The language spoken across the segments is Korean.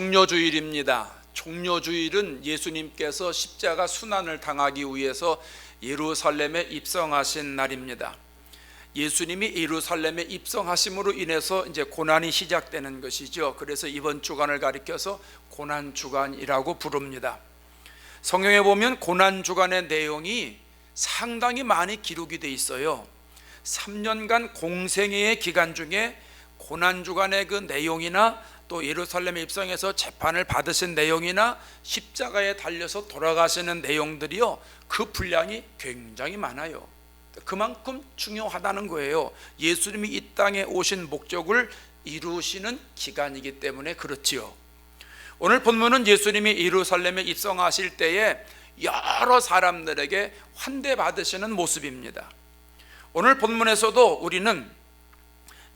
종려주일입니다. 종려주일은 예수님께서 십자가 순환을 당하기 위해서 예루살렘에 입성하신 날입니다. 예수님이 예루살렘에 입성하심으로 인해서 이제 고난이 시작되는 것이죠. 그래서 이번 주간을 가리켜서 고난주간이라고 부릅니다. 성경에 보면 고난주간의 내용이 상당히 많이 기록이 돼 있어요. 3년간 공생애의 기간 중에 고난주간의 그 내용이나 또 예루살렘에 입성해서 재판을 받으신 내용이나 십자가에 달려서 돌아가시는 내용들이요, 그 분량이 굉장히 많아요. 그만큼 중요하다는 거예요. 예수님이 이 땅에 오신 목적을 이루시는 기간이기 때문에 그렇지요. 오늘 본문은 예수님이 예루살렘에 입성하실 때에 여러 사람들에게 환대받으시는 모습입니다. 오늘 본문에서도 우리는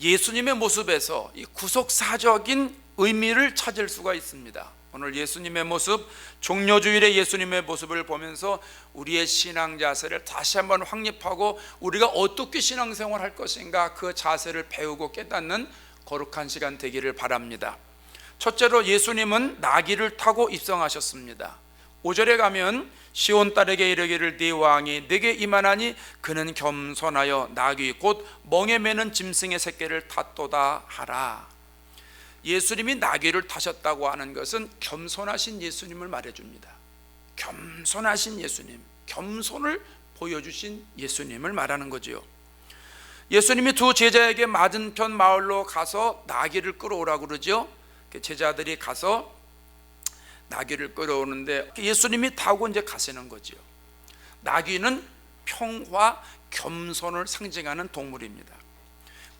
예수님의 모습에서 이 구속사적인 의미를 찾을 수가 있습니다. 오늘 예수님의 모습, 종려주일의 예수님의 모습을 보면서 우리의 신앙 자세를 다시 한번 확립하고 우리가 어떻게 신앙생활을 할 것인가, 그 자세를 배우고 깨닫는 거룩한 시간 되기를 바랍니다. 첫째로 예수님은 나귀를 타고 입성하셨습니다. 5절에 가면 시온 딸에게 이르기를 네 왕이 네게 임하나니 그는 겸손하여 나귀 곧 멍에 매는 짐승의 새끼를 탔도다 하라. 예수님이 나귀를 타셨다고 하는 것은 겸손하신 예수님을 말해줍니다. 겸손하신 예수님, 겸손을 보여주신 예수님을 말하는 거지요. 예수님이 두 제자에게 맞은편 마을로 가서 나귀를 끌어오라고 그러죠. 제자들이 가서 나귀를 끌어오는데 예수님이 타고 이제 가시는 거지요. 나귀는 평화, 겸손을 상징하는 동물입니다.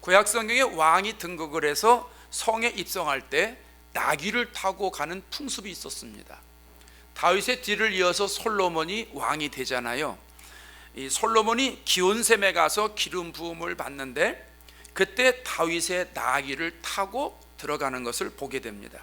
구약 성경에 왕이 등극을 해서 성에 입성할 때 나귀를 타고 가는 풍습이 있었습니다. 다윗의 뒤를 이어서 솔로몬이 왕이 되잖아요. 이 솔로몬이 기온샘에 가서 기름 부음을 받는데 그때 다윗의 나귀를 타고 들어가는 것을 보게 됩니다.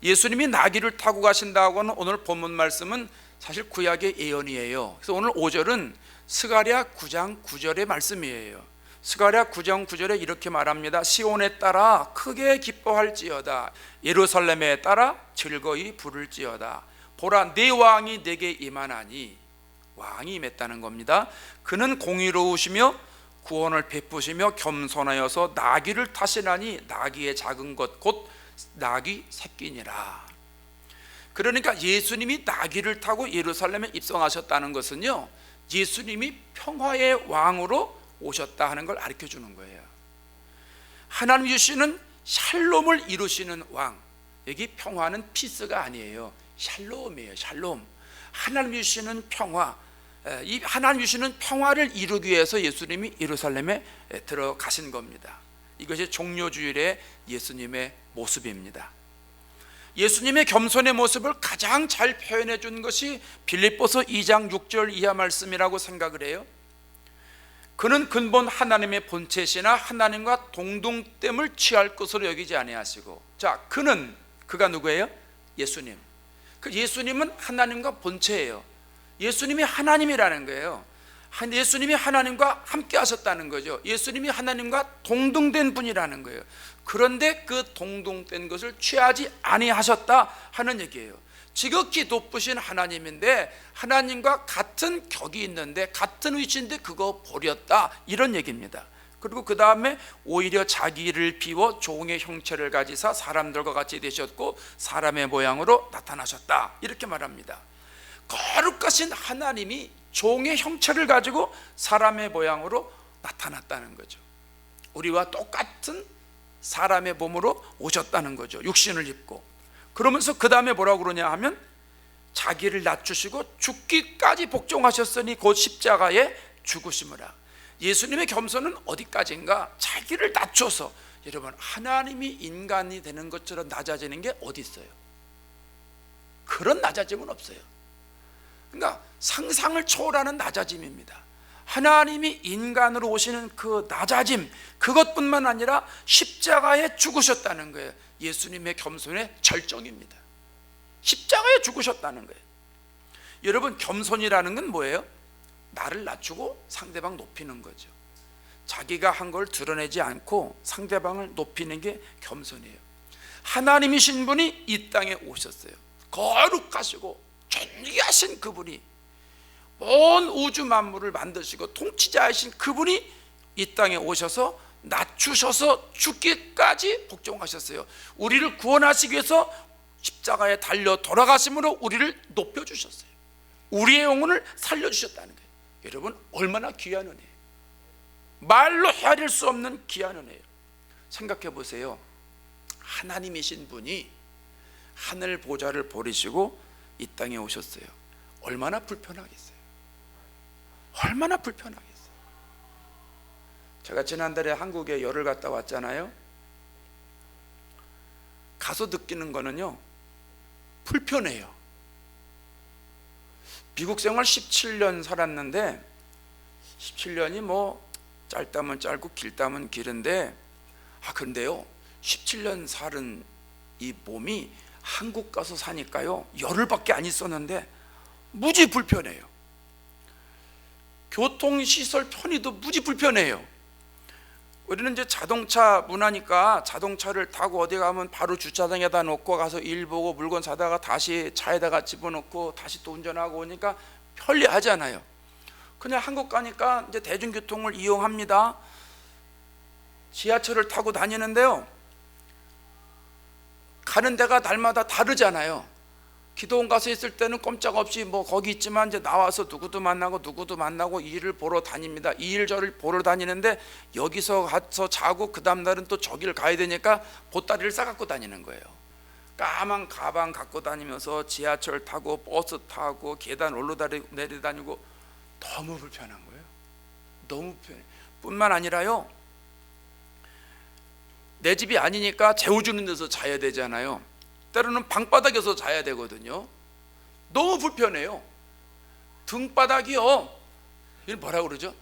예수님이 나귀를 타고 가신다고 하는 오늘 본문 말씀은 사실 구약의 예언이에요. 그래서 오늘 5절은 스가랴 9장 9절의 말씀이에요. 스가랴 9장 9절에 이렇게 말합니다. 시온에 따라 크게 기뻐할지어다, 예루살렘에 따라 즐거이 부를지어다. 보라, 네 왕이 내게 임하나니, 왕이 임했다는 겁니다. 그는 공의로우시며 구원을 베푸시며 겸손하여서 나귀를 타시나니 나귀의 작은 것 곧 나귀 새끼니라. 그러니까 예수님이 나귀를 타고 예루살렘에 입성하셨다는 것은요, 예수님이 평화의 왕으로 오셨다 하는 걸 가르쳐 주는 거예요. 하나님 주시는 샬롬을 이루시는 왕, 여기 평화는 피스가 아니에요. 샬롬이에요. 샬롬. 하나님 주시는 평화, 이 하나님 주시는 평화를 이루기 위해서 예수님이 예루살렘에 들어가신 겁니다. 이것이 종려주일의 예수님의 모습입니다. 예수님의 겸손의 모습을 가장 잘 표현해 준 것이 빌립보서 2장 6절 이하 말씀이라고 생각을 해요. 그는 근본 하나님의 본체시나 하나님과 동등됨을 취할 것으로 여기지 아니하시고, 자, 그가 누구예요? 예수님. 그 예수님은 하나님과 본체예요. 예수님이 하나님이라는 거예요. 예수님이 하나님과 함께 하셨다는 거죠. 예수님이 하나님과 동등된 분이라는 거예요. 그런데 그 동등된 것을 취하지 아니하셨다 하는 얘기예요. 지극히 높으신 하나님인데 하나님과 같은 격이 있는데 같은 위치인데 그거 버렸다, 이런 얘기입니다. 그리고 그 다음에 오히려 자기를 비워 종의 형체를 가지사 사람들과 같이 되셨고 사람의 모양으로 나타나셨다, 이렇게 말합니다. 거룩하신 하나님이 종의 형체를 가지고 사람의 모양으로 나타났다는 거죠. 우리와 똑같은 사람의 몸으로 오셨다는 거죠. 육신을 입고. 그러면서 그 다음에 뭐라고 그러냐 하면 자기를 낮추시고 죽기까지 복종하셨으니 곧 십자가에 죽으심이라. 예수님의 겸손은 어디까지인가? 자기를 낮춰서, 여러분, 하나님이 인간이 되는 것처럼 낮아지는 게 어디 있어요? 그런 낮아짐은 없어요. 그러니까 상상을 초월하는 낮아짐입니다. 하나님이 인간으로 오시는 그 낮아짐, 그것뿐만 아니라 십자가에 죽으셨다는 거예요. 예수님의 겸손의 절정입니다. 십자가에 죽으셨다는 거예요. 여러분, 겸손이라는 건 뭐예요? 나를 낮추고 상대방 높이는 거죠. 자기가 한 걸 드러내지 않고 상대방을 높이는 게 겸손이에요. 하나님이신 분이 이 땅에 오셨어요. 거룩하시고 존귀하신 그분이, 온 우주 만물을 만드시고 통치자이신 그분이 이 땅에 오셔서 낮추셔서 죽기까지 복종하셨어요. 우리를 구원하시기 위해서 십자가에 달려 돌아가심으로 우리를 높여주셨어요. 우리의 영혼을 살려주셨다는 거예요. 여러분, 얼마나 귀한 은혜예요. 말로 헤아릴 수 없는 귀한 은혜예요. 생각해 보세요. 하나님이신 분이 하늘 보좌를 버리시고 이 땅에 오셨어요. 얼마나 불편하겠어요. 얼마나 불편하겠어요. 제가 지난달에 한국에 열흘 갔다 왔잖아요. 가서 느끼는 거는요, 불편해요. 미국 생활 17년 살았는데 17년이 뭐 짧다면 짧고 길다면 길은데, 그런데요 17년 살은 이 몸이 한국 가서 사니까요 열흘밖에 안 있었는데 무지 불편해요. 교통시설 편의도 무지 불편해요. 우리는 이제 자동차 문화니까 자동차를 타고 어디 가면 바로 주차장에다 놓고 가서 일 보고 물건 사다가 다시 차에다가 집어넣고 다시 또 운전하고 오니까 편리하잖아요. 그냥 한국 가니까 이제 대중교통을 이용합니다. 지하철을 타고 다니는데요, 가는 데가 날마다 다르잖아요. 기도원 가서 있을 때는 꼼짝없이 뭐 거기 있지만 이제 나와서 누구도 만나고 일을 보러 다닙니다. 이 일 저를 보러 다니는데 여기서 가서 자고 그 다음 날은 또 저기를 가야 되니까 보따리를 싸갖고 다니는 거예요. 까만 가방 갖고 다니면서 지하철 타고 버스 타고 계단 내려다니고 너무 불편한 거예요. 너무 불편해. 뿐만 아니라요, 내 집이 아니니까 재워주는 데서 자야 되잖아요. 때로는 방바닥에서 자야 되거든요. 너무 불편해요. 등바닥이요, 이걸 뭐라 그러죠?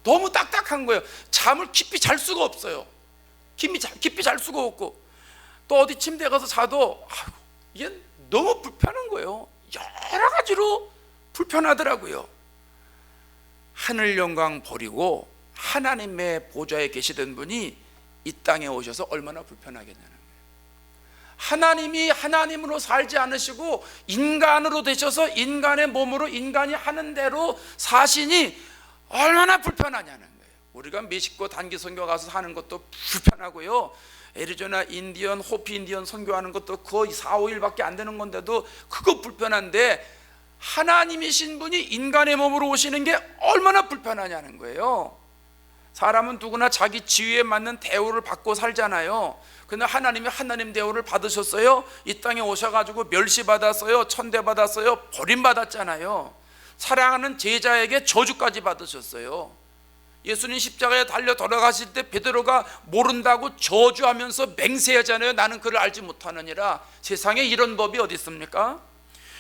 너무 딱딱한 거예요. 잠을 깊이 잘 수가 없어요. 깊이 잘 수가 없고, 또 어디 침대에 가서 자도 이게 너무 불편한 거예요. 여러 가지로 불편하더라고요. 하늘 영광 버리고 하나님의 보좌에 계시던 분이 이 땅에 오셔서 얼마나 불편하겠냐는 거예요. 하나님이 하나님으로 살지 않으시고 인간으로 되셔서 인간의 몸으로 인간이 하는 대로 사시니 얼마나 불편하냐는 거예요. 우리가 멕시코 단기 선교 가서 하는 것도 불편하고요, 애리조나 인디언, 호피 인디언 선교하는 것도 거의 4, 5일밖에 안 되는 건데도 그거 불편한데, 하나님이신 분이 인간의 몸으로 오시는 게 얼마나 불편하냐는 거예요. 사람은 누구나 자기 지위에 맞는 대우를 받고 살잖아요. 근데 하나님이 하나님 대우를 받으셨어요. 이 땅에 오셔가지고 멸시받았어요. 천대받았어요. 버림받았잖아요. 사랑하는 제자에게 저주까지 받으셨어요. 예수님 십자가에 달려 돌아가실 때 베드로가 모른다고 저주하면서 맹세하잖아요. 나는 그를 알지 못하느니라. 세상에 이런 법이 어디 있습니까?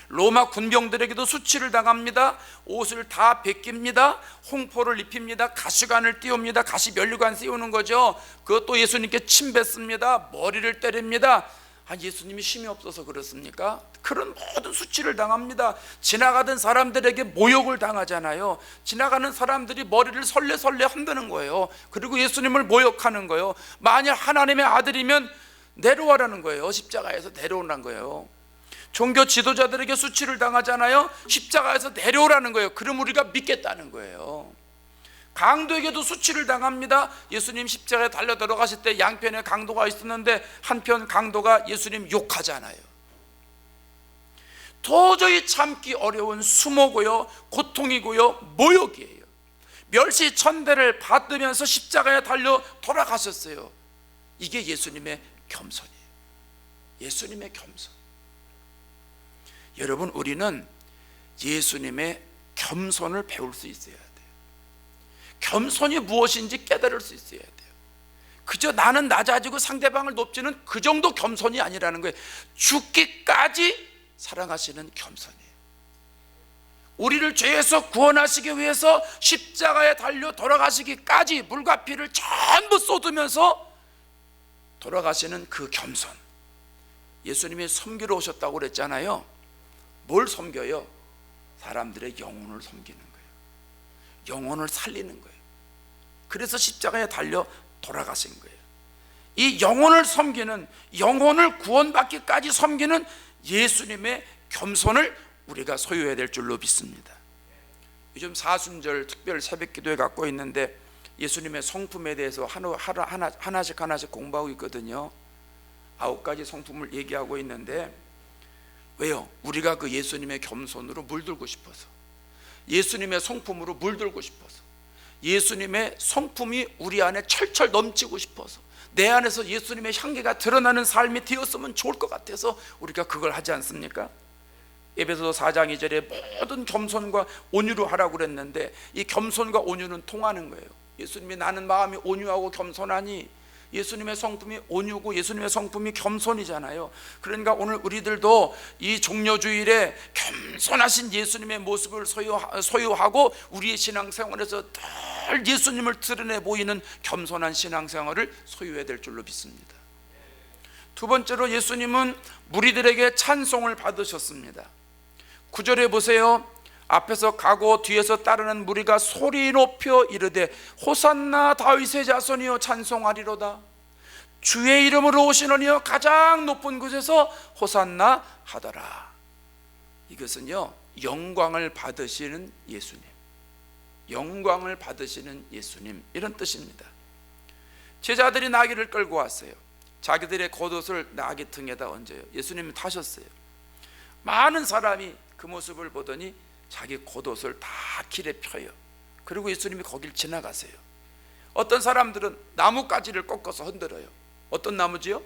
로마 군병들에게도 수치를 당합니다. 옷을 다 벗깁니다. 홍포를 입힙니다. 가시관을 띄웁니다. 가시 면류관 씌우는 거죠. 그것도 예수님께 침 뱉습니다. 머리를 때립니다. 예수님이 힘이 없어서 그렇습니까? 그런 모든 수치를 당합니다. 지나가던 사람들에게 모욕을 당하잖아요. 지나가는 사람들이 머리를 설레설레 흔드는 거예요. 그리고 예수님을 모욕하는 거예요. 만약 하나님의 아들이면 내려와라는 거예요. 십자가에서 내려오라는 거예요. 종교 지도자들에게 수치를 당하잖아요. 십자가에서 내려오라는 거예요. 그럼 우리가 믿겠다는 거예요. 강도에게도 수치를 당합니다. 예수님 십자가에 달려 들어가실 때 양편에 강도가 있었는데 한편 강도가 예수님 욕하잖아요. 도저히 참기 어려운 수모고요, 고통이고요, 모욕이에요. 멸시천대를 받으면서 십자가에 달려 돌아가셨어요. 이게 예수님의 겸손이에요. 예수님의 겸손. 여러분, 우리는 예수님의 겸손을 배울 수 있어야 돼요. 겸손이 무엇인지 깨달을 수 있어야 돼요. 그저 나는 낮아지고 상대방을 높이는 그 정도 겸손이 아니라는 거예요. 죽기까지 사랑하시는 겸손이에요. 우리를 죄에서 구원하시기 위해서 십자가에 달려 돌아가시기까지 물과 피를 전부 쏟으면서 돌아가시는 그 겸손. 예수님이 섬기러 오셨다고 그랬잖아요. 뭘 섬겨요? 사람들의 영혼을 섬기는 거예요. 영혼을 살리는 거예요. 그래서 십자가에 달려 돌아가신 거예요. 이 영혼을 섬기는, 영혼을 구원받기까지 섬기는 예수님의 겸손을 우리가 소유해야 될 줄로 믿습니다. 요즘 사순절 특별 새벽기도회 갖고 있는데 예수님의 성품에 대해서 하나씩 공부하고 있거든요. 9가지 성품을 얘기하고 있는데, 왜요? 우리가 그 예수님의 겸손으로 물들고 싶어서, 예수님의 성품으로 물들고 싶어서, 예수님의 성품이 우리 안에 철철 넘치고 싶어서, 내 안에서 예수님의 향기가 드러나는 삶이 되었으면 좋을 것 같아서 우리가 그걸 하지 않습니까? 에베소서 4장 2절에 모든 겸손과 온유로 하라고 그랬는데, 이 겸손과 온유는 통하는 거예요. 예수님이 나는 마음이 온유하고 겸손하니, 예수님의 성품이 온유고 예수님의 성품이 겸손이잖아요. 그러니까 오늘 우리들도 이 종려주일에 겸손하신 예수님의 모습을 소유하고 우리의 신앙생활에서 늘 예수님을 드러내 보이는 겸손한 신앙생활을 소유해야 될 줄로 믿습니다. 두 번째로, 예수님은 무리들에게 찬송을 받으셨습니다. 9절에 보세요. 앞에서 가고 뒤에서 따르는 무리가 소리 높여 이르되 호산나 다윗의 자손이여 찬송하리로다. 주의 이름으로 오시느니여 가장 높은 곳에서 호산나 하더라. 이것은요, 영광을 받으시는 예수님, 영광을 받으시는 예수님, 이런 뜻입니다. 제자들이 나귀를 끌고 왔어요. 자기들의 겉옷을 나귀 등에다 얹어요. 예수님이 타셨어요. 많은 사람이 그 모습을 보더니 자기 겉옷을 다 길에 펴요. 그리고 예수님이 거길 지나가세요. 어떤 사람들은 나뭇가지를 꺾어서 흔들어요. 어떤 나무지요?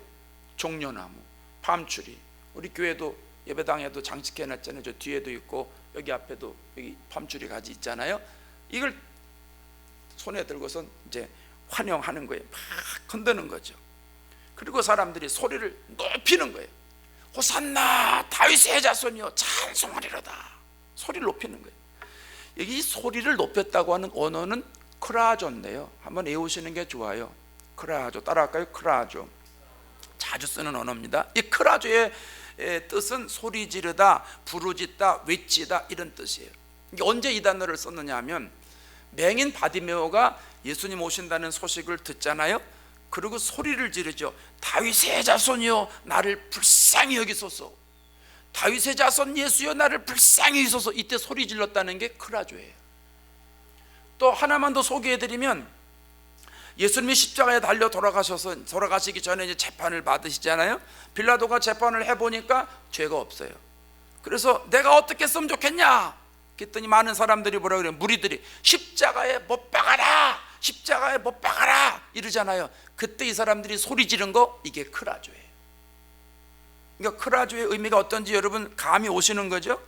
종려나무, 밤추리. 우리 교회도 예배당에도 장식해 놨잖아요. 저 뒤에도 있고 여기 앞에도 여기 밤추리 가지 있잖아요. 이걸 손에 들고선 이제 환영하는 거예요. 막 흔드는 거죠. 그리고 사람들이 소리를 높이는 거예요. 호산나 다윗의 자손이여 찬송하리로다. 소리를 높이는 거예요. 여기 소리를 높였다고 하는 언어는 크라조인데요, 한번 외우시는 게 좋아요. 크라조, 따라할까요? 크라조. 자주 쓰는 언어입니다. 이 크라조의 뜻은 소리 지르다, 부르짖다, 외치다, 이런 뜻이에요. 이게 언제 이 단어를 썼느냐 하면, 맹인 바디메오가 예수님 오신다는 소식을 듣잖아요. 그리고 소리를 지르죠. 다윗의 자손이여 나를 불쌍히 여기소서. 다윗의 자손 예수여 나를 불쌍히 여기소서. 이때 소리 질렀다는 게 크라조예요. 또 하나만 더 소개해드리면, 예수님이 십자가에 달려 돌아가시기 전에 이제 재판을 받으시잖아요. 빌라도가 재판을 해보니까 죄가 없어요. 그래서 내가 어떻게 했으면 좋겠냐 그랬더니 많은 사람들이 뭐라 그래요? 무리들이 십자가에 못 박아라, 십자가에 못 박아라 이러잖아요. 그때 이 사람들이 소리 지른 거, 이게 크라조예요. 그러니까 크라조의 의미가 어떤지 여러분 감이 오시는 거죠?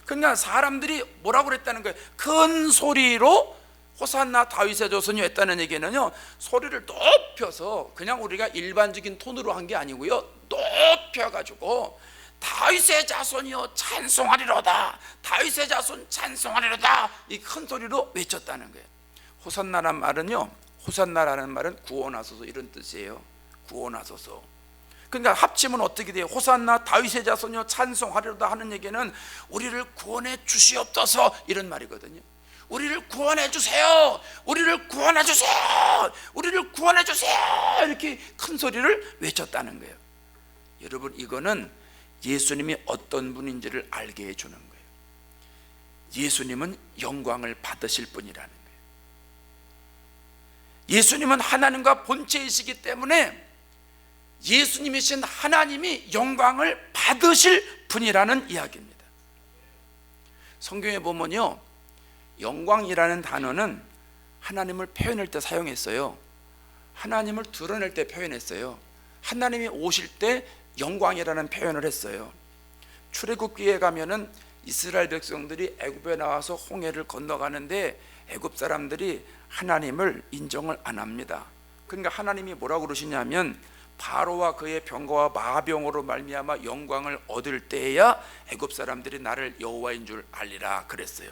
그러니까 사람들이 뭐라고 그랬다는 거예요? 큰 소리로 호산나 다윗의 자손이 했다는 얘기는요, 소리를 높여서 그냥 우리가 일반적인 톤으로 한 게 아니고요, 높여가지고 다윗의 자손이여 찬송하리로다, 다윗의 자손 찬송하리로다, 이 큰 소리로 외쳤다는 거예요. 호산나라는 말은요, 호산나라는 말은 구원하소서 이런 뜻이에요. 구원하소서. 그러니까 합치면 어떻게 돼요? 호산나 다윗의 자손이여 찬송하리로다 하는 얘기는 우리를 구원해 주시옵소서 이런 말이거든요. 우리를 구원해 주세요, 우리를 구원해 주세요, 우리를 구원해 주세요, 이렇게 큰 소리를 외쳤다는 거예요. 여러분, 이거는 예수님이 어떤 분인지를 알게 해주는 거예요. 예수님은 영광을 받으실 분이라는 거예요. 예수님은 하나님과 본체이시기 때문에 예수님이신 하나님이 영광을 받으실 분이라는 이야기입니다. 성경에 보면요, 영광이라는 단어는 하나님을 표현할 때 사용했어요. 하나님을 드러낼 때 표현했어요. 하나님이 오실 때 영광이라는 표현을 했어요. 출애굽기에 가면은 이스라엘 백성들이 애굽에 나와서 홍해를 건너가는데 애굽 사람들이 하나님을 인정을 안 합니다. 그러니까 하나님이 뭐라고 그러시냐면, 바로와 그의 병거와 마병으로 말미암아 영광을 얻을 때에야 애굽 사람들이 나를 여호와인 줄 알리라 그랬어요.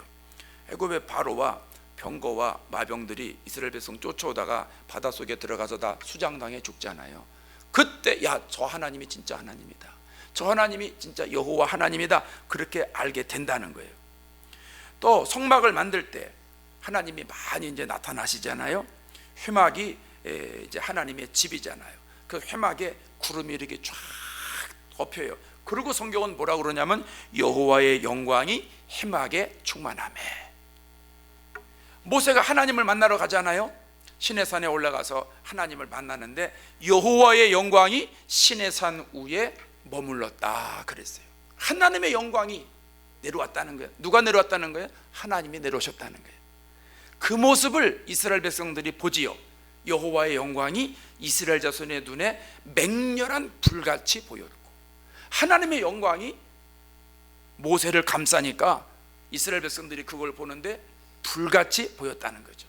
애굽의 바로와 병거와 마병들이 이스라엘 백성 쫓아오다가 바닷속에 들어가서 다 수장당해 죽잖아요. 그때 야, 저 하나님이 진짜 하나님이다, 저 하나님이 진짜 여호와 하나님이다, 그렇게 알게 된다는 거예요. 또 성막을 만들 때 하나님이 많이 이제 나타나시잖아요. 회막이 이제 하나님의 집이잖아요. 그 회막에 구름이 이렇게 쫙 덮여요. 그리고 성경은 뭐라고 그러냐면 여호와의 영광이 회막에 충만하매. 모세가 하나님을 만나러 가잖아요. 시내산에 올라가서 하나님을 만나는데 여호와의 영광이 시내산 위에 머물렀다 그랬어요. 하나님의 영광이 내려왔다는 거예요. 누가 내려왔다는 거예요? 하나님이 내려오셨다는 거예요. 그 모습을 이스라엘 백성들이 보지요. 여호와의 영광이 이스라엘 자손의 눈에 맹렬한 불같이 보였고, 하나님의 영광이 모세를 감싸니까 이스라엘 백성들이 그걸 보는데 불같이 보였다는 거죠.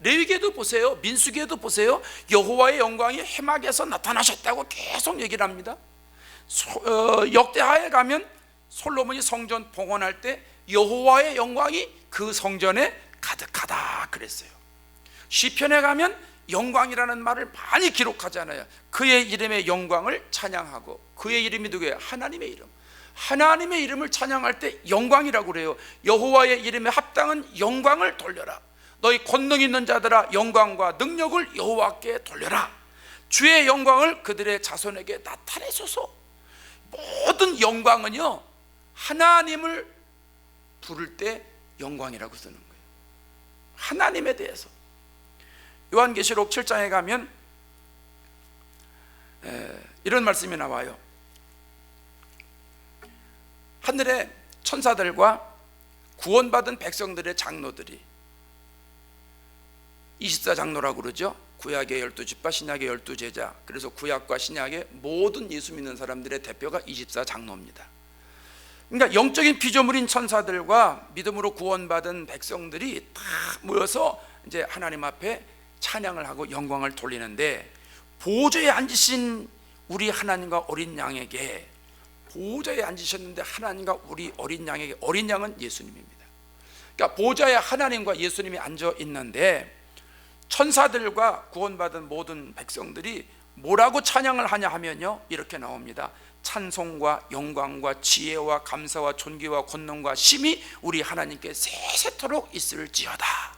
레위기에도 보세요, 민수기에도 보세요, 여호와의 영광이 회막에서 나타나셨다고 계속 얘기를 합니다. 역대하에 가면 솔로몬이 성전 봉헌할 때 여호와의 영광이 그 성전에 가득하다 그랬어요. 시편에 가면 영광이라는 말을 많이 기록하잖아요. 그의 이름의 영광을 찬양하고, 그의 이름이 누구예요? 하나님의 이름. 하나님의 이름을 찬양할 때 영광이라고 그래요. 여호와의 이름에 합당한 영광을 돌려라. 너희 권능 있는 자들아, 영광과 능력을 여호와께 돌려라. 주의 영광을 그들의 자손에게 나타내소서. 모든 영광은요, 하나님을 부를 때 영광이라고 쓰는 거예요. 하나님에 대해서. 요한계시록 7장에 가면 이런 말씀이 나와요. 하늘의 천사들과 구원받은 백성들의 장로들이, 24장로라고 그러죠. 구약의 12지파, 신약의 12제자. 그래서 구약과 신약의 모든 예수 믿는 사람들의 대표가 24장로입니다. 그러니까 영적인 피조물인 천사들과 믿음으로 구원받은 백성들이 다 모여서 이제 하나님 앞에 찬양을 하고 영광을 돌리는데, 보좌에 앉으신 우리 하나님과 어린 양에게, 보좌에 앉으셨는데 하나님과 우리 어린 양에게, 어린 양은 예수님입니다. 그러니까 보좌에 하나님과 예수님이 앉아 있는데 천사들과 구원받은 모든 백성들이 뭐라고 찬양을 하냐 하면요, 이렇게 나옵니다. 찬송과 영광과 지혜와 감사와 존귀와 권능과 심이 우리 하나님께 세세토록 있을지어다.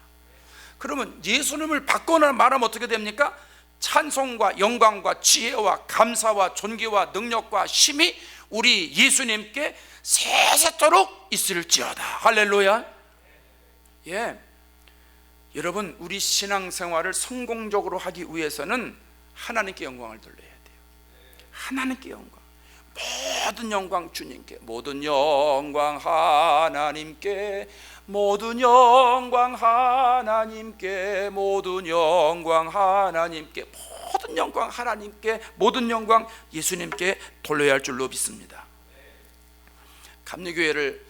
그러면 예수님을 바꿔 말하면 어떻게 됩니까? 찬송과 영광과 지혜와 감사와 존귀와 능력과 심이 우리 예수님께 세세토록 있을지어다. 할렐루야. 예, 여러분, 우리 신앙생활을 성공적으로 하기 위해서는 하나님께 영광을 돌려야 돼요. 하나님께 영광, 모든 영광 주님께, 모든 영광 하나님께, 모든 영광 하나님께, 모든 영광 하나님께, 모든 영광 하나님께, 모든 영광 예수님께 돌려야 할 줄로 믿습니다. 감리교회를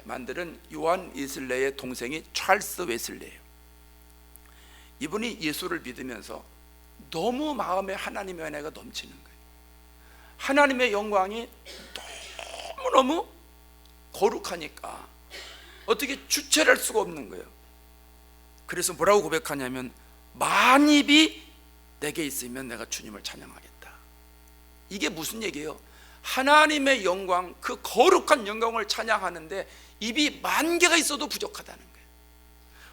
만드는 요한 웨슬레의 동생이 찰스 웨슬레예요. 이분이 예수를 믿으면서 너무 마음에 하나님의 은혜가 넘치는 거예요. 하나님의 영광이 너무너무 거룩하니까 어떻게 주체를 할 수가 없는 거예요. 그래서 뭐라고 고백하냐면, 만입이 내게 있으면 내가 주님을 찬양하겠다. 이게 무슨 얘기예요? 하나님의 영광, 그 거룩한 영광을 찬양하는데 입이 만 개가 있어도 부족하다는 거예요.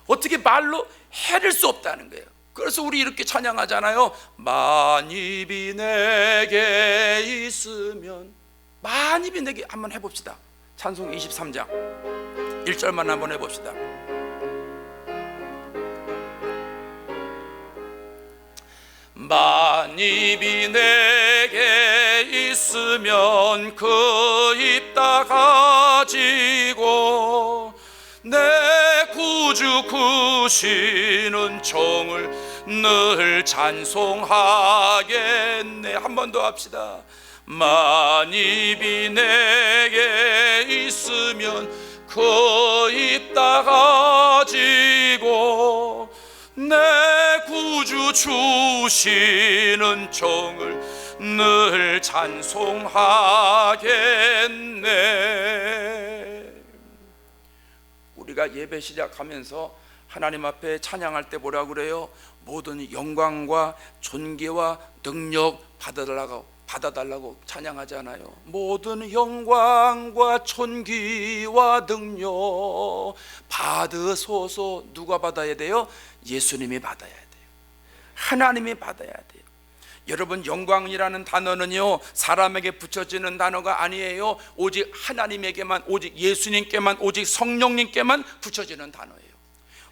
어떻게 말로 해낼 수 없다는 거예요. 그래서 우리 이렇게 찬양하잖아요. 만입이 내게 있으면, 만입이 내게, 한번 해봅시다. 찬송 23장 1절만 한번 해봅시다. 만입이 내게 있으면 그 입 다 가지고 내 구주 구시는 종을 늘 찬송하겠네. 한 번 더 합시다. 만입이 내게 있으면 그 입 다 가지고 내 구주 주시는 종을 늘 찬송하겠네. 우리가 예배 시작하면서 하나님 앞에 찬양할 때 뭐라고 그래요? 모든 영광과 존귀와 능력 받아달라고 찬양하잖아요. 모든 영광과 존귀와 능력 받으소서. 누가 받아야 돼요? 예수님이 받아야 돼요. 하나님이 받아야 돼요. 여러분, 영광이라는 단어는요 사람에게 붙여지는 단어가 아니에요. 오직 하나님에게만, 오직 예수님께만, 오직 성령님께만 붙여지는 단어예요.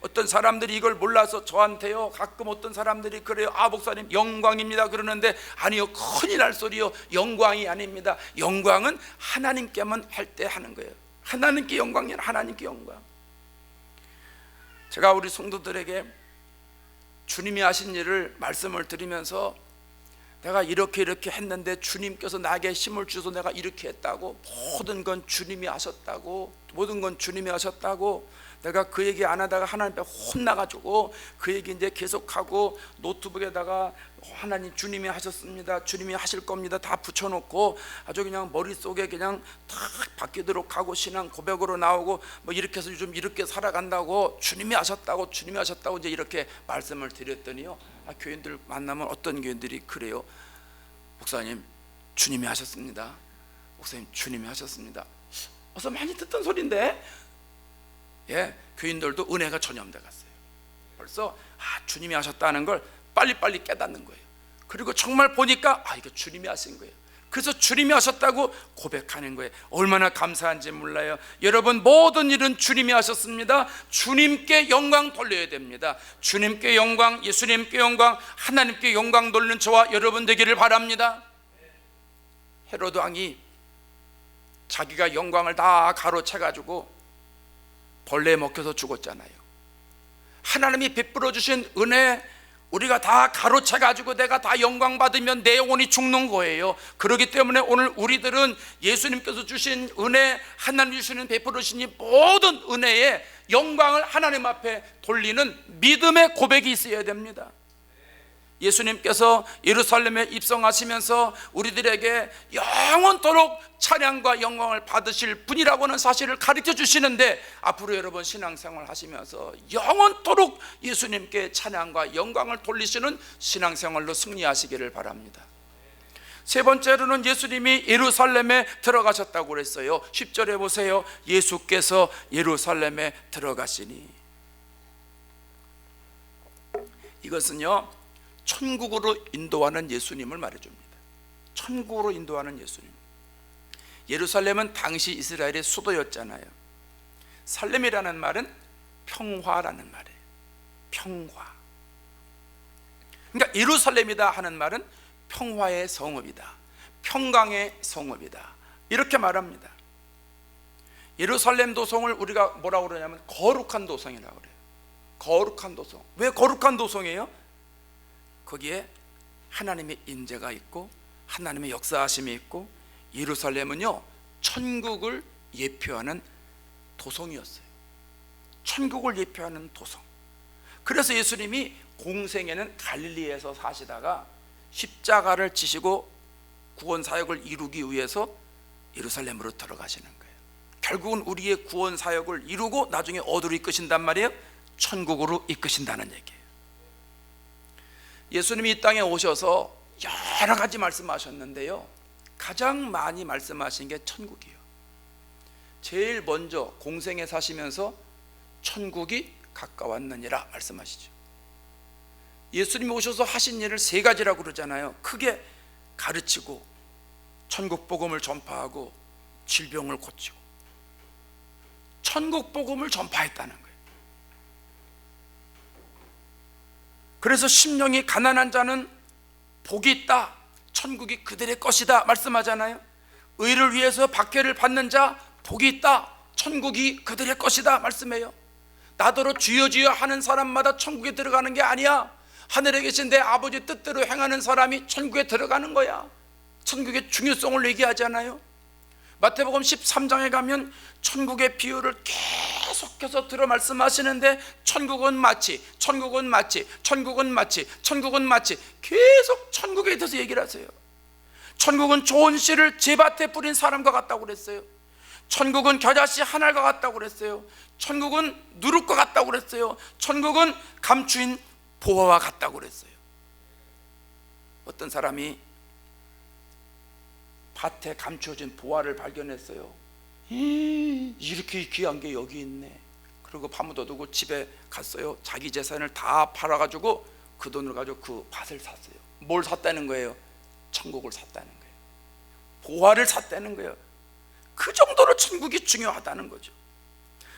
어떤 사람들이 이걸 몰라서 저한테요, 가끔 어떤 사람들이 그래요. 아, 목사님 영광입니다 그러는데, 아니요, 큰일 날 소리요. 영광이 아닙니다. 영광은 하나님께만 할 때 하는 거예요. 하나님께 영광이란 하나님께 영광. 제가 우리 성도들에게 주님이 하신 일을 말씀을 드리면서, 내가 이렇게 했는데 주님께서 나에게 힘을 주셔서 내가 이렇게 했다고, 모든 건 주님이 하셨다고, 모든 건 주님이 하셨다고, 내가 그 얘기 안 하다가 하나님 앞에 혼나가지고 그 얘기 이제 계속하고 노트북에다가 하나님 주님이 하셨습니다, 주님이 하실 겁니다 다 붙여놓고 아주 그냥 머릿속에 그냥 탁 바뀌도록 하고 신앙 고백으로 나오고 뭐 이렇게 해서 요즘 이렇게 살아간다고, 주님이 하셨다고 주님이 하셨다고 이제 이렇게 말씀을 드렸더니요, 교인들 만나면 어떤 교인들이 그래요. 목사님 주님이 하셨습니다, 목사님 주님이 하셨습니다. 어서 많이 듣던 소리인데, 예, 교인들도 은혜가 전염돼 갔어요. 벌써 주님이 하셨다는 걸 빨리빨리 깨닫는 거예요. 그리고 정말 보니까 이거 주님이 하신 거예요. 그래서 주님이 하셨다고 고백하는 거예요. 얼마나 감사한지 몰라요. 여러분, 모든 일은 주님이 하셨습니다. 주님께 영광 돌려야 됩니다. 주님께 영광, 예수님께 영광, 하나님께 영광 돌리는 저와 여러분 되기를 바랍니다. 헤로드 왕이 자기가 영광을 다 가로채가지고 벌레에 먹혀서 죽었잖아요. 하나님이 베풀어 주신 은혜 우리가 다 가로채가지고 내가 다 영광 받으면 내 영혼이 죽는 거예요. 그렇기 때문에 오늘 우리들은 예수님께서 주신 은혜, 하나님 주시는 베풀어 주신 이 모든 은혜에 영광을 하나님 앞에 돌리는 믿음의 고백이 있어야 됩니다. 예수님께서 예루살렘에 입성하시면서 우리들에게 영원토록 찬양과 영광을 받으실 분이라고는 사실을 가르쳐 주시는데, 앞으로 여러분 신앙생활 하시면서 영원토록 예수님께 찬양과 영광을 돌리시는 신앙생활로 승리하시기를 바랍니다. 세 번째로는 예수님이 예루살렘에 들어가셨다고 그랬어요. 10절에 보세요. 예수께서 예루살렘에 들어가시니. 이것은요 천국으로 인도하는 예수님을 말해줍니다. 천국으로 인도하는 예수님. 예루살렘은 당시 이스라엘의 수도였잖아요. 살렘이라는 말은 평화라는 말이에요. 평화. 그러니까 예루살렘이다 하는 말은 평화의 성읍이다, 평강의 성읍이다, 이렇게 말합니다. 예루살렘 도성을 우리가 뭐라고 그러냐면 거룩한 도성이라고 그래요. 거룩한 도성. 왜 거룩한 도성이에요? 거기에 하나님의 인재가 있고 하나님의 역사하심이 있고, 예루살렘은요 천국을 예표하는 도성이었어요. 천국을 예표하는 도성. 그래서 예수님이 공생에는 갈릴리에서 사시다가 십자가를 지시고 구원 사역을 이루기 위해서 예루살렘으로 들어가시는 거예요. 결국은 우리의 구원 사역을 이루고 나중에 어디로 이끄신단 말이에요? 천국으로 이끄신다는 얘기예요. 예수님이 이 땅에 오셔서 여러 가지 말씀하셨는데요, 가장 많이 말씀하신 게 천국이에요. 제일 먼저 공생에 사시면서 천국이 가까웠느니라 말씀하시죠. 예수님이 오셔서 하신 일을 세 가지라고 그러잖아요. 크게 가르치고 천국 복음을 전파하고 질병을 고치고. 천국 복음을 전파했다는 거예요. 그래서 심령이 가난한 자는 복이 있다, 천국이 그들의 것이다 말씀하잖아요. 의를 위해서 박해를 받는 자 복이 있다, 천국이 그들의 것이다 말씀해요. 나더러 주여 주여 하는 사람마다 천국에 들어가는 게 아니야. 하늘에 계신 내 아버지 뜻대로 행하는 사람이 천국에 들어가는 거야. 천국의 중요성을 얘기하잖아요. 마태복음 13장에 가면 천국의 비유를 계속해서 들어 말씀하시는데, 천국은 마치, 천국은 마치, 천국은 마치, 천국은 마치, 계속 천국에 대해서 얘기를 하세요. 천국은 좋은 씨를 제 밭에 뿌린 사람과 같다고 그랬어요. 천국은 겨자씨 한 알과 같다고 그랬어요. 천국은 누룩과 같다고 그랬어요. 천국은 감추인 보화와 같다고 그랬어요. 어떤 사람이 밭에 감춰진 보화를 발견했어요. 이렇게 귀한 게 여기 있네. 그리고 파묻어두고 집에 갔어요. 자기 재산을 다 팔아가지고 그 돈을 가지고 그 밭을 샀어요. 뭘 샀다는 거예요? 천국을 샀다는 거예요. 보화를 샀다는 거예요. 그 정도로 천국이 중요하다는 거죠.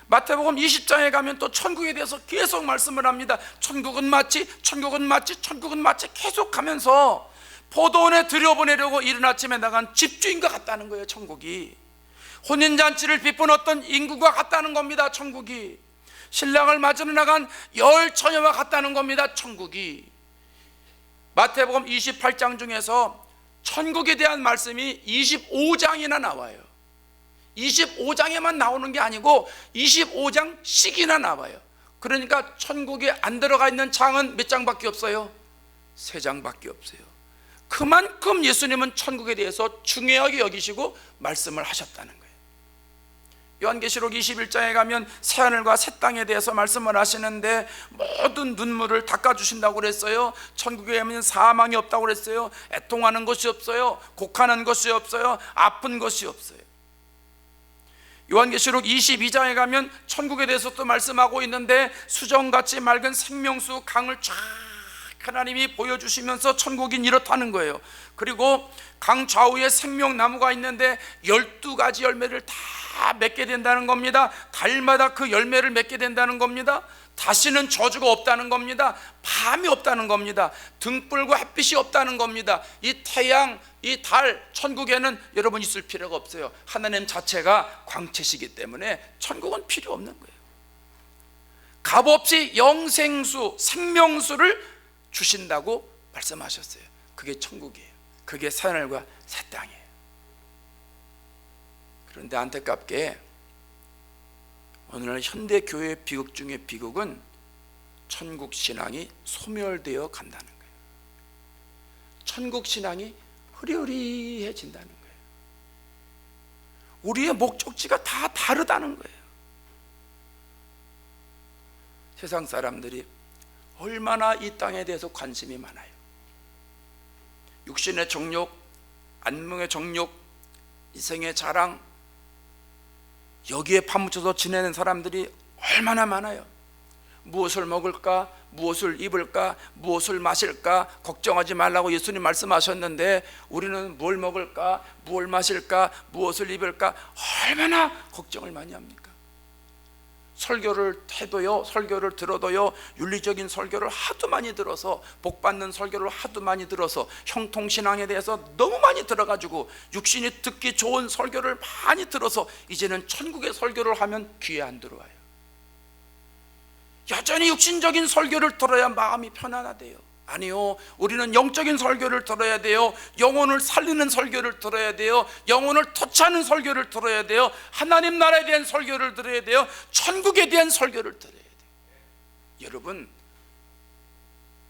마태복음 20장에 가면 또 천국에 대해서 계속 말씀을 합니다. 천국은 마치, 천국은 마치, 천국은 마치 계속 하면서 포도원에 들여보내려고 이른 아침에 나간 집주인과 같다는 거예요. 천국이 혼인잔치를 비쁜 어떤 인구가 같다는 겁니다. 천국이 신랑을 맞으러 나간 열 처녀와 같다는 겁니다. 천국이 마태복음 28장 중에서 천국에 대한 말씀이 25장이나 나와요. 25장에만 나오는 게 아니고 25장씩이나 나와요. 그러니까 천국에 안 들어가 있는 장은 몇 장밖에 없어요? 3장밖에 없어요. 그만큼 예수님은 천국에 대해서 중요하게 여기시고 말씀을 하셨다는 거예요. 요한계시록 21장에 가면 새하늘과 새 땅에 대해서 말씀을 하시는데 모든 눈물을 닦아주신다고 그랬어요. 천국에 가면 사망이 없다고 그랬어요. 애통하는 것이 없어요. 곡하는 것이 없어요. 아픈 것이 없어요. 요한계시록 22장에 가면 천국에 대해서 또 말씀하고 있는데 수정같이 맑은 생명수 강을 쫙 하나님이 보여주시면서 천국이 이렇다는 거예요. 그리고 강 좌우에 생명나무가 있는데 12가지 열매를 다 맺게 된다는 겁니다. 달마다 그 열매를 맺게 된다는 겁니다. 다시는 저주가 없다는 겁니다. 밤이 없다는 겁니다. 등불과 햇빛이 없다는 겁니다. 이 태양, 이 달, 천국에는 여러분 있을 필요가 없어요. 하나님 자체가 광채시기 때문에 천국은 필요 없는 거예요. 값없이 영생수, 생명수를 주신다고 말씀하셨어요. 그게 천국이에요. 그게 새하늘과 새 땅이에요. 그런데 안타깝게 오늘날 현대 교회의 비극 중에 비극은 천국 신앙이 소멸되어 간다는 거예요. 천국 신앙이 흐리흐리해진다는 거예요. 우리의 목적지가 다 다르다는 거예요. 세상 사람들이 얼마나 이 땅에 대해서 관심이 많아요. 육신의 정욕, 안목의 정욕, 이생의 자랑, 여기에 파묻혀서 지내는 사람들이 얼마나 많아요. 무엇을 먹을까, 무엇을 입을까, 무엇을 마실까 걱정하지 말라고 예수님 말씀하셨는데 우리는 뭘 먹을까, 무엇을 마실까, 무엇을 입을까 얼마나 걱정을 많이 합니까? 설교를 해도요, 설교를 들어도요, 윤리적인 설교를 하도 많이 들어서, 복받는 설교를 하도 많이 들어서, 형통신앙에 대해서 너무 많이 들어가지고 육신이 듣기 좋은 설교를 많이 들어서 이제는 천국의 설교를 하면 귀에 안 들어와요. 여전히 육신적인 설교를 들어야 마음이 편안하대요. 아니요, 우리는 영적인 설교를 들어야 돼요. 영혼을 살리는 설교를 들어야 돼요. 영혼을 터치하는 설교를 들어야 돼요. 하나님 나라에 대한 설교를 들어야 돼요. 천국에 대한 설교를 들어야 돼요. 여러분,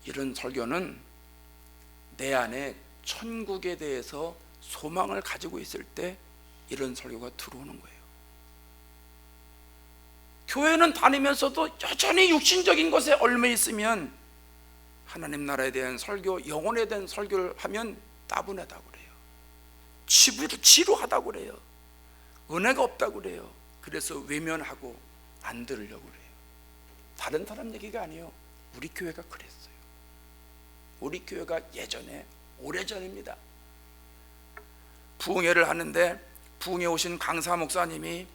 이런 설교는 내 안에 천국에 대해서 소망을 가지고 있을 때 이런 설교가 들어오는 거예요. 교회는 다니면서도 여전히 육신적인 것에 얽매 있으면 하나님 나라에 대한 설교, 영혼에 대한 설교를 하면 따분하다고 그래요. 지루하다고 그래요. 은혜가 없다고 그래요. 그래서 외면하고 안 들으려고 그래요. 다른 사람 얘기가 아니에요. 우리 교회가 그랬어요. 우리 교회가 예전에, 오래전입니다. 부흥회를 하는데 부흥회 오신 강사 목사님이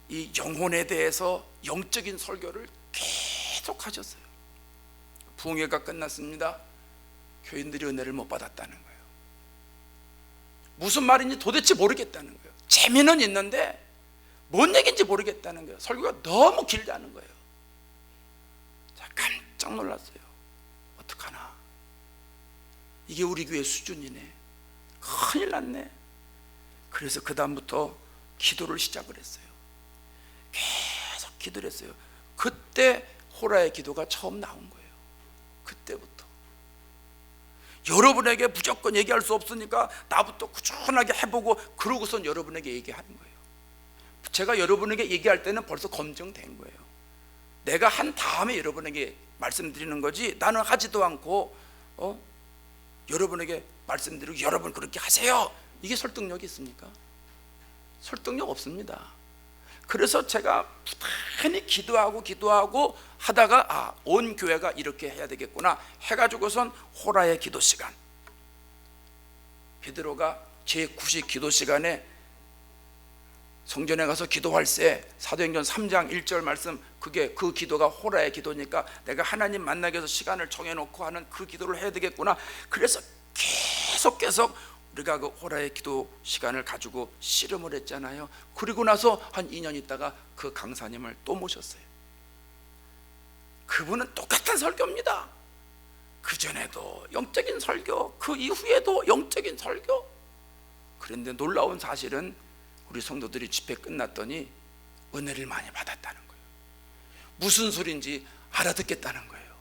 이 영혼에 대해서 영적인 설교를 계속 하셨어요. 부흥회가 끝났습니다. 교인들이 은혜를 못 받았다는 거예요. 무슨 말인지 도대체 모르겠다는 거예요. 재미는 있는데 뭔 얘기인지 모르겠다는 거예요. 설교가 너무 길다는 거예요. 자, 깜짝 놀랐어요. 어떡하나, 이게 우리 교회 수준이네, 큰일 났네. 그래서 그 다음부터 기도를 시작을 했어요. 계속 기도를 했어요. 그때 호라의 기도가 처음 나온 거예요. 그때부터 여러분에게 무조건 얘기할 수 없으니까 나부터 꾸준하게 해보고 그러고선 여러분에게 얘기하는 거예요. 제가 여러분에게 얘기할 때는 벌써 검증된 거예요. 내가 한 다음에 여러분에게 말씀드리는 거지, 나는 하지도 않고 여러분에게 말씀드리고 여러분 그렇게 하세요, 이게 설득력이 있습니까? 설득력 없습니다. 그래서 제가 많이 기도하고 하다가 온 교회가 이렇게 해야 되겠구나 해가지고선 호라의 기도 시간, 베드로가 제9식 기도 시간에 성전에 가서 기도할 때 사도행전 3장 1절 말씀, 그게 그 기도가 호라의 기도니까 내가 하나님 만나기 위해서 시간을 정해놓고 하는 그 기도를 해야 되겠구나. 그래서 계속 우리가 그 호라의 기도 시간을 가지고 씨름을 했잖아요. 그리고 나서 한 2년 있다가 그 강사님을 또 모셨어요. 그분은 똑같은 설교입니다. 그 전에도 영적인 설교, 그 이후에도 영적인 설교. 그런데 놀라운 사실은 우리 성도들이 집회 끝났더니 은혜를 많이 받았다는 거예요. 무슨 소리인지 알아듣겠다는 거예요.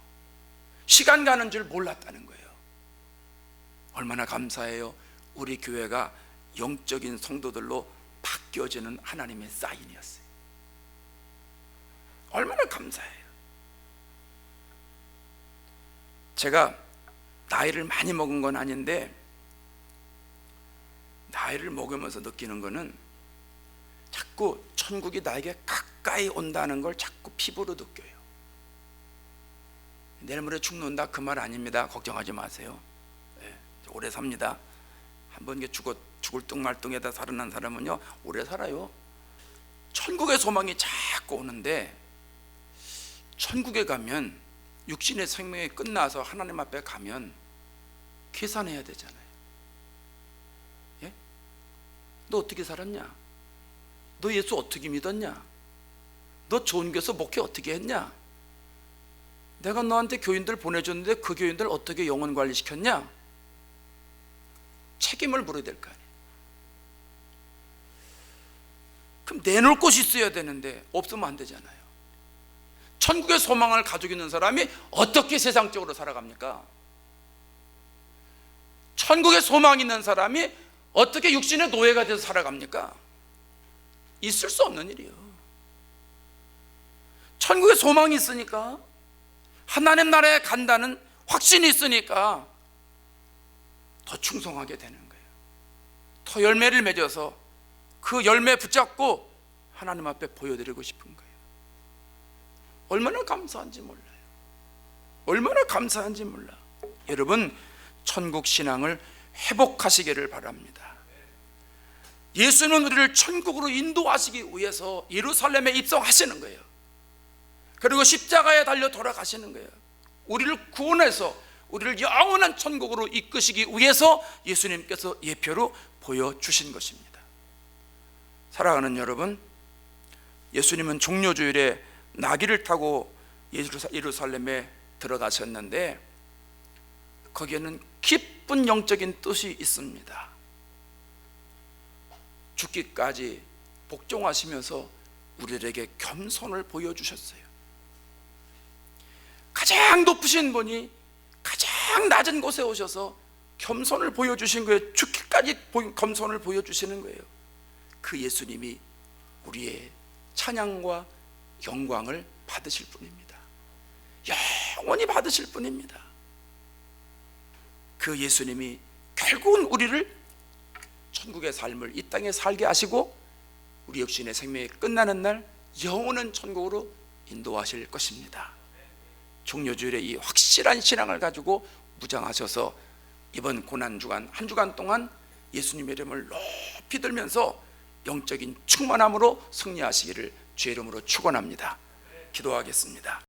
시간 가는 줄 몰랐다는 거예요. 얼마나 감사해요. 우리 교회가 영적인 성도들로 바뀌어지는 하나님의 사인이었어요. 얼마나 감사해요. 제가 나이를 많이 먹은 건 아닌데, 나이를 먹으면서 느끼는 거는 자꾸 천국이 나에게 가까이 온다는 걸 자꾸 피부로 느껴요. 내일 모레 죽는다 그 말 아닙니다. 걱정하지 마세요. 오래 삽니다. 한번 죽을 뚱말뚱에다 살아난 사람은요 오래 살아요. 천국의 소망이 자꾸 오는데, 천국에 가면 육신의 생명이 끝나서 하나님 앞에 가면 계산해야 되잖아요. 예? 너 어떻게 살았냐? 너 예수 어떻게 믿었냐? 너 좋은 교회에서 목회 어떻게 했냐? 내가 너한테 교인들 보내줬는데 그 교인들 어떻게 영혼 관리시켰냐? 책임을 물어야 될 거 아니에요. 그럼 내놓을 곳이 있어야 되는데 없으면 안 되잖아요. 천국의 소망을 가지고 있는 사람이 어떻게 세상적으로 살아갑니까? 천국의 소망이 있는 사람이 어떻게 육신의 노예가 돼서 살아갑니까? 있을 수 없는 일이에요. 천국의 소망이 있으니까, 하나님 나라에 간다는 확신이 있으니까 더 충성하게 되는 거예요. 더 열매를 맺어서 그 열매 붙잡고 하나님 앞에 보여드리고 싶은 거예요. 얼마나 감사한지 몰라요. 얼마나 감사한지 몰라. 여러분, 천국 신앙을 회복하시기를 바랍니다. 예수님은 우리를 천국으로 인도하시기 위해서 예루살렘에 입성하시는 거예요. 그리고 십자가에 달려 돌아가시는 거예요. 우리를 구원해서 우리를 영원한 천국으로 이끄시기 위해서 예수님께서 예표로 보여주신 것입니다. 사랑하는 여러분, 예수님은 종려주일에 나귀를 타고 예루살렘에 들어가셨는데, 거기에는 깊은 영적인 뜻이 있습니다. 죽기까지 복종하시면서 우리에게 겸손을 보여주셨어요. 가장 높으신 분이 가장 낮은 곳에 오셔서 겸손을 보여주신 거예요. 죽기까지 겸손을 보여주시는 거예요. 그 예수님이 우리의 찬양과 영광을 받으실 분입니다. 영원히 받으실 분입니다. 그 예수님이 결국은 우리를 천국의 삶을 이 땅에 살게 하시고 우리 육신의 생명이 끝나는 날 영원한 천국으로 인도하실 것입니다. 종려주일에 이 확실한 신앙을 가지고 무장하셔서 이번 고난주간 한 주간 동안 예수님의 이름을 높이 들면서 영적인 충만함으로 승리하시기를 주의 이름으로 축원합니다. 기도하겠습니다.